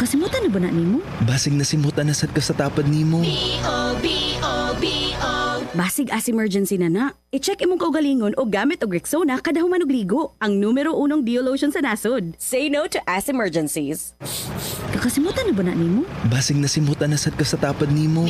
Kakasimutan na ba na nimo? Basig nasimutan na sad ka sa tapad nimo. Basig as emergency na. I-check imong kaugalingon o gamit og Rexona kada human og ligo. Ang numero unong Biolotion sa nasod. Say no to as emergencies. Kakasimutan na ba na nimo? Basig nasimutan na sad ka sa tapad nimo.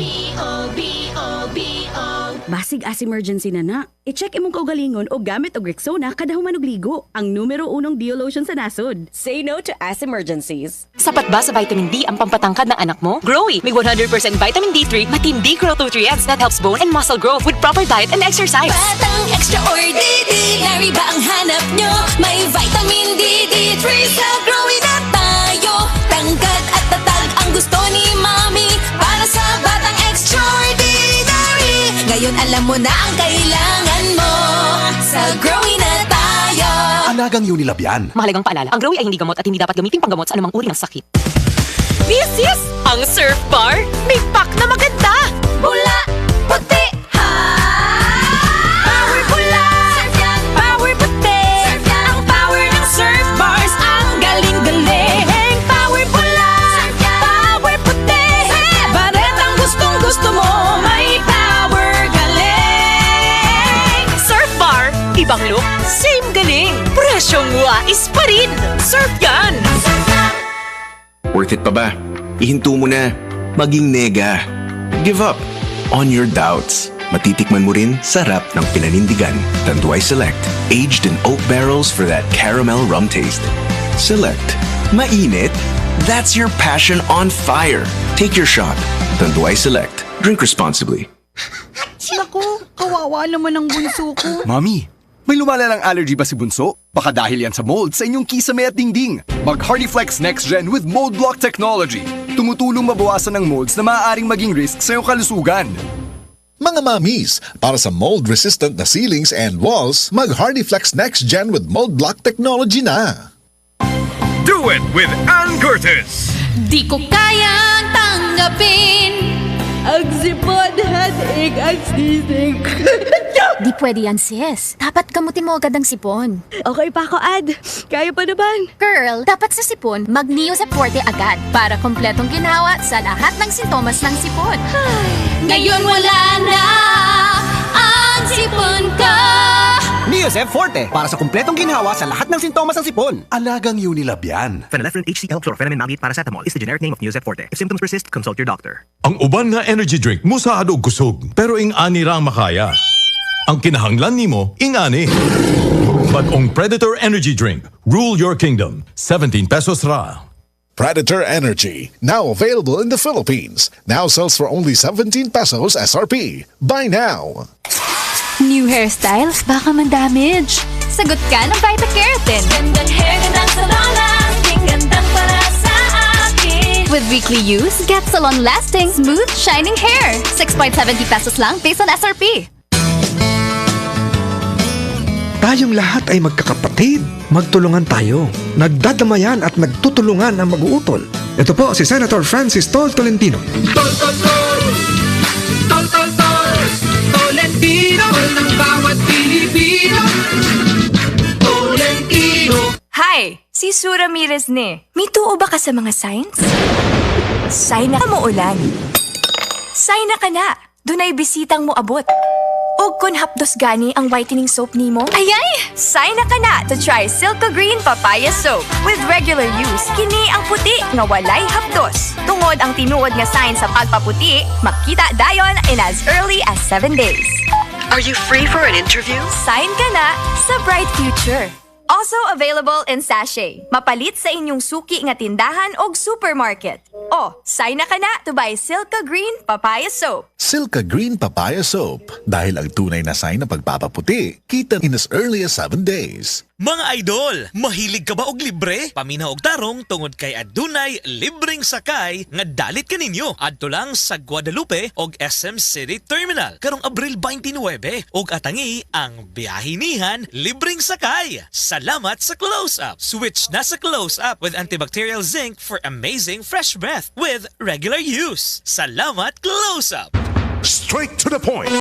Basig as emergency na. I-check imong kaugalingon o gamit og Rexona kada human og ligo. Ang numero unong Biolotion sa nasod. Say no to as emergencies. Sapat ba sa vitamin D ang pampatangkad ng anak mo? Growy, may 100% vitamin D3, matindi growth nutrients that helps bone and muscle growth with proper diet and exercise. Batang extraordinary ba ang hanap nyo? May vitamin D, D3 sa growing na tayo. Tangkad at tatag ang gusto ni Mami para sa batang extraordinary. Ngayon alam mo na ang kailangan mo sa growing na tayo. Alagang Unilab yan. Mahalagang paalala, ang Growy ay hindi gamot at hindi dapat gamitin panggamot sa anumang uri ng sakit. This is ang Surf Bar. May pack na maganda. Bula, puti, ha! Power bula, surf yan. Power puti, surf yan. Ang power ng surf bars, ang galing-galing. Power bula, surf yan. Power puti, baretang gustong-gusto mo, may power galing. Surf Bar, ibang look, same galing. Presyong wais pa rin. Surf yan. Worth it pa ba? Ihinto mo na. Maging nega. Give up on your doubts. Matitikman mo rin sarap ng pinanindigan. Tanduay Select. Aged in oak barrels for that caramel rum taste. Select. Mainit? That's your passion on fire. Take your shot. Tanduay Select. Drink responsibly. Naku, kawawa naman ang bunso ko. Mami, may lumalalang allergy ba si Bunso? Baka dahil yan sa mold sa inyong kisame at dingding. Mag HardyFlex Next Gen with Mold Block Technology. Tumutulong mabawasan ng molds na maaaring maging risk sa iyong kalusugan. Mga mamis, para sa mold-resistant na ceilings and walls, mag HardyFlex Next Gen with Mold Block Technology na. Do it with Ann Curtis! Di ko kayang tanggapin ang sipon, headache, at sisig. Di pwede yan, sis. Dapat gamutin mo agad ang sipon. Okay pa ako, Ad. Kaya pa naman. Girl, dapat sa sipon, mag-Neosep Forte agad para kompletong ginawa sa lahat ng sintomas ng sipon. Ngayon wala na ang sipon ko. Neosep Forte para sa kumpletong ginhawa sa lahat ng sintomas ng sipon. Alagang Unilab yan. Phenylephrine HCl Chlorpheniramine Maleate Paracetamol is the generic name of Neosep Forte. If symptoms persist, consult your doctor. Ang uban nga energy drink musa adog kusog, pero ing ani ra makaya. Ang kinahanglan nimo ing ani. Bagong Predator Energy Drink. Rule your kingdom. 17 pesos ra. Predator Energy, now available in the Philippines. Now sells for only 17 pesos SRP. Buy now. New hairstyles, baka man-damage. Sagot ka ng Vita-Keratin. Gandang hair, gandang salon, lasting, gandang para sa akin. With weekly use, get salon-lasting, smooth, shining hair. 6.70 pesos lang based on SRP. Tayong lahat ay magkakapatid. Magtulungan tayo. Nagdadamayan at nagtutulungan ang mag-uutol. Ito po si Senator Francis Tol Tolentino. Tol, tol, tol! Tol, tol, tol! Tolentino ng bawat Pilipino. Tolentino. Hi! Si Sue Ramirez ni. May tuo ba ka sa mga signs? Sign na ka mo ulan. Sign na ka na. Dunay bisitang mo abot. O kun hapdos gani ang whitening soap nimo? Ayay! Sign na ka na to try Silka Green Papaya Soap. With regular use, kini ang puti nga walay hapdos. Tungod ang tinuod nga sign sa pagpaputi, makita dayon in as early as 7 days. Are you free for an interview? Sign ka na sa bright future. Also available in sachet. Mapalit sa inyong suki nga tindahan o supermarket. O, sign na ka na to buy Silka Green Papaya Soap. Silka Green Papaya Soap. Dahil ang tunay na sign na pagpapaputi, kita in as early as 7 days. Mga idol, mahilig ka ba og libre? Paminaw og tarong tungod kay adunay libreng sakay nga dalit kaninyo. Adto lang sa Guadalupe og SM City Terminal karong Abril 29 og atangi ang biyahinihan libreng sakay. Salamat sa Close Up. Switch na sa Close Up with antibacterial zinc for amazing fresh breath with regular use. Salamat Close Up. Straight to the point.